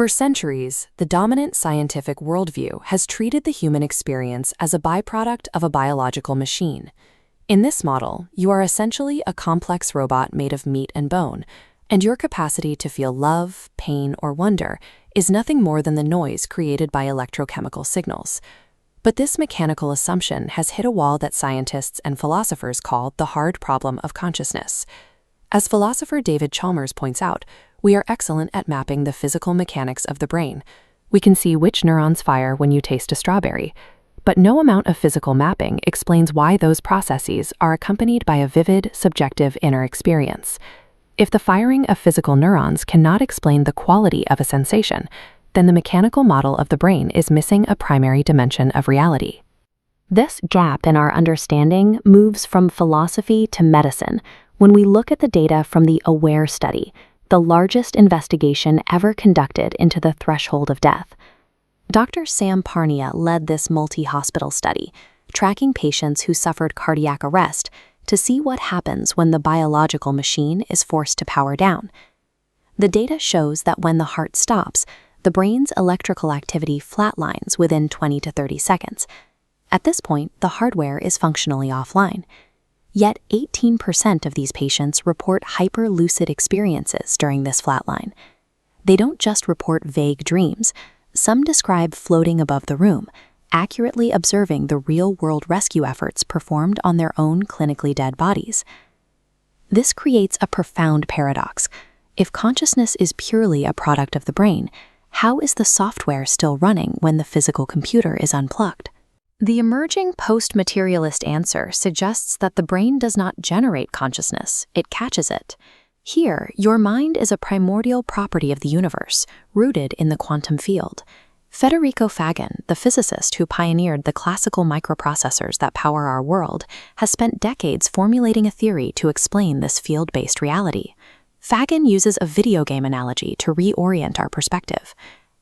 For centuries, the dominant scientific worldview has treated the human experience as a byproduct of a biological machine. In this model, you are essentially a complex robot made of meat and bone, and your capacity to feel love, pain, or wonder is nothing more than the noise created by electrochemical signals. But this mechanical assumption has hit a wall that scientists and philosophers call the hard problem of consciousness. As philosopher David Chalmers points out, we are excellent at mapping the physical mechanics of the brain. We can see which neurons fire when you taste a strawberry. But no amount of physical mapping explains why those processes are accompanied by a vivid, subjective inner experience. If the firing of physical neurons cannot explain the quality of a sensation, then the mechanical model of the brain is missing a primary dimension of reality. This gap in our understanding moves from philosophy to medicine when we look at the data from the AWARE study, the largest investigation ever conducted into the threshold of death. Dr. Sam Parnia led this multi-hospital study, tracking patients who suffered cardiac arrest to see what happens when the biological machine is forced to power down. The data shows that when the heart stops, the brain's electrical activity flatlines within 20 to 30 seconds. At this point, the hardware is functionally offline. Yet 18% of these patients report hyper-lucid experiences during this flatline. They don't just report vague dreams. Some describe floating above the room, accurately observing the real-world rescue efforts performed on their own clinically dead bodies. This creates a profound paradox. If consciousness is purely a product of the brain, how is the software still running when the physical computer is unplugged? The emerging post-materialist answer suggests that the brain does not generate consciousness, it catches it. Here, your mind is a primordial property of the universe, rooted in the quantum field. Federico Faggin, the physicist who pioneered the classical microprocessors that power our world, has spent decades formulating a theory to explain this field-based reality. Faggin uses a video game analogy to reorient our perspective.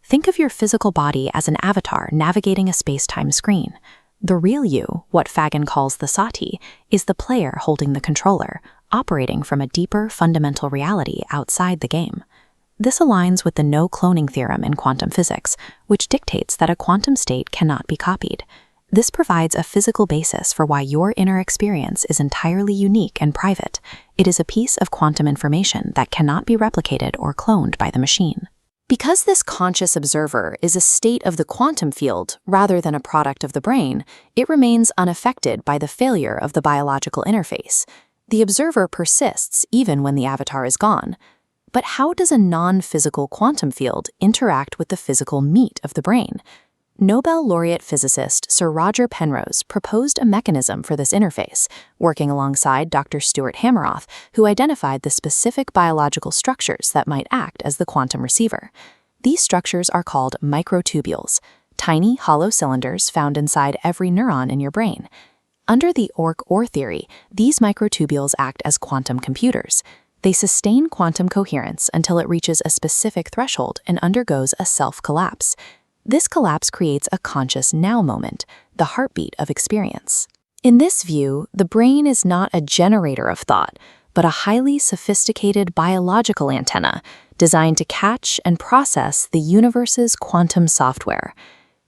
Think of your physical body as an avatar navigating a space-time screen. The real you, what Faggin calls the sati, is the player holding the controller, operating from a deeper fundamental reality outside the game. This aligns with the no-cloning theorem in quantum physics, which dictates that a quantum state cannot be copied. This provides a physical basis for why your inner experience is entirely unique and private. It is a piece of quantum information that cannot be replicated or cloned by the machine. Because this conscious observer is a state of the quantum field rather than a product of the brain, it remains unaffected by the failure of the biological interface. The observer persists even when the avatar is gone. But how does a non-physical quantum field interact with the physical meat of the brain? Nobel laureate physicist Sir Roger Penrose proposed a mechanism for this interface, working alongside Dr. Stuart Hameroff, who identified the specific biological structures that might act as the quantum receiver. These structures are called microtubules, tiny hollow cylinders found inside every neuron in your brain. Under the Orch OR theory, these microtubules act as quantum computers. They sustain quantum coherence until it reaches a specific threshold and undergoes a self-collapse. This collapse creates a conscious now moment, the heartbeat of experience. In this view, the brain is not a generator of thought, but a highly sophisticated biological antenna designed to catch and process the universe's quantum software.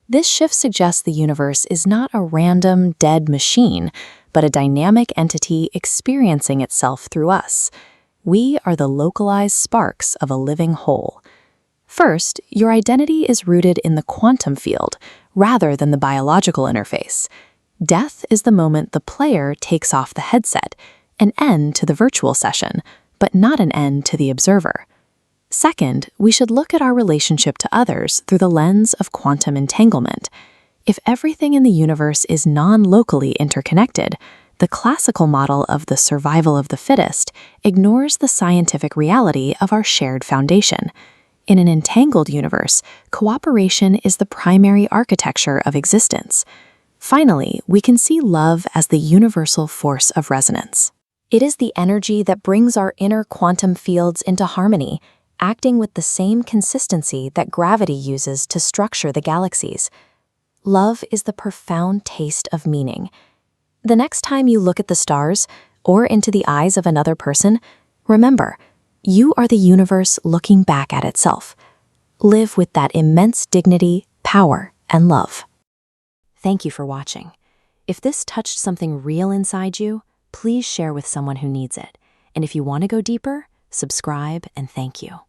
This shift suggests the universe is not a random, dead machine, but a dynamic entity experiencing itself through us. We are the localized sparks of a living whole. First, your identity is rooted in the quantum field rather than the biological interface. Death is the moment the player takes off the headset, an end to the virtual session, but not an end to the observer. Second, we should look at our relationship to others through the lens of quantum entanglement. If everything in the universe is non-locally interconnected, the classical model of the survival of the fittest ignores the scientific reality of our shared foundation. In an entangled universe, cooperation is the primary architecture of existence. Finally, we can see love as the universal force of resonance. It is the energy that brings our inner quantum fields into harmony, acting with the same consistency that gravity uses to structure the galaxies. Love is the profound taste of meaning. The next time you look at the stars or into the eyes of another person, remember, you are the universe looking back at itself. live with that immense dignity, power, and love. Thank you for watching. If this touched something real inside you, please share with someone who needs it. And if you want to go deeper, subscribe and thank you.